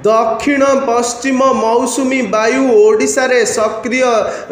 दक्षिण पश्चिम मौसुमी वायु ओडिशा रे सक्रिय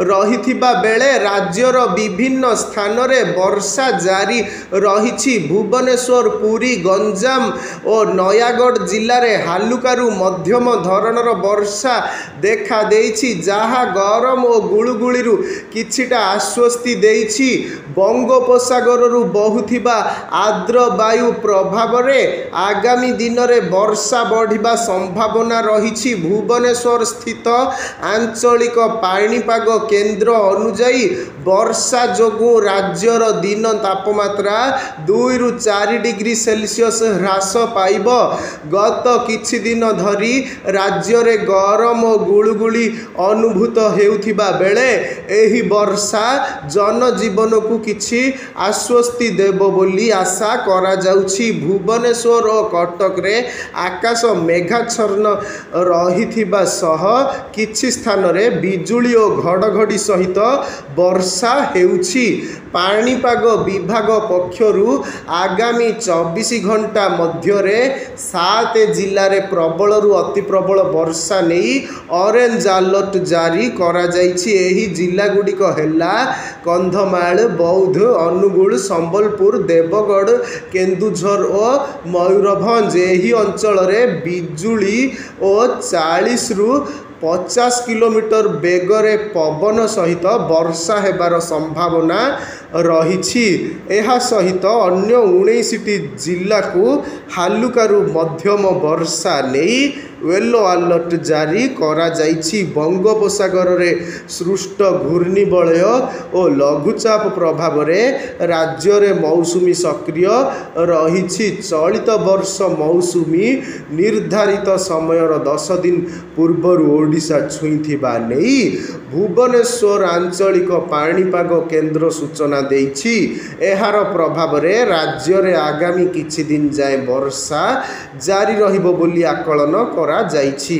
रहिथिबा बेले राज्यर विभिन्न स्थान रे वर्षा जारी रहिछि। भुवनेश्वर, पुरी, गंजाम और नयागढ़ जिल्ला रे हालुकारु मध्यम धरणर वर्षा देखा देइछि, जहा गरम और गुळुगुळीरु किछिटा आश्वस्ति देइछि। बंगोपसागररु बहुथिबा आर्द्र वायु प्रभाव रे आगामी दिन रे वर्षा बढ़िबा संभावना रही। भुवनेश्वर स्थित आंचलिक पाणीपाग केन्द्र अनुजाई वर्षा जोगु राज्यर दिन तापमात्रा 2 ରୁ 4 डिग्री सेल्सियस ह्रास पाइब। गत किछि दिन धरी राज्य रे गरम और गुळुगुळी अनुभूत हेउथिबा बेले एही वर्षा जनजीवन को किछि आश्वस्ति देबो बोली आशा करा जाउछि। भुवनेश्वर और कटक रे आकाश मेघाच्छन्न रहिथिबा सह किछि स्थान रे बिजुली और घड़घड़ी सहित वर्षा हेउछि। पाणीपाग विभाग पक्षरु आगामी 24 घंटा मध्य 7 जिल्ला रे प्रबल रु अति प्रबल वर्षा नहीं ऑरेंज अलर्ट जारी करा जाइछि। एही जिल्ला गुडिक हेला कंधमाल, बौद्ध, अनुगुल, संबलपुर, देवगढ़, केन्दुझर और मयूरभंज। एही अंचल रे बिजुली और 40 ରୁ 50 किलोमीटर बेगरे पवन सहित वर्षा हेबार संभावना रही। एहा सहित अन्य 19टी जिल्ला को हालुकारु मध्यम वर्षा नहीं येलो अलर्ट जारी करा जाइछि। बंगोपसागर रे सृष्ट घूर्णिबलय और लघुचाप प्रभाव रे राज्य रे मौसुमी सक्रिय रही। चलित वर्ष मौसुमी निर्धारित समयर 10 दिन पूर्वर ओडिशा छुईथिबा नहीं भुवनेश्वर आंचलिक पाणीपाग केन्द्र सूचना देइछि। एहार प्रभाव रे राज्य रे आगामी किछि दिन जाए वर्षा जारी रहिबो बोली आकलन करा जाइछि।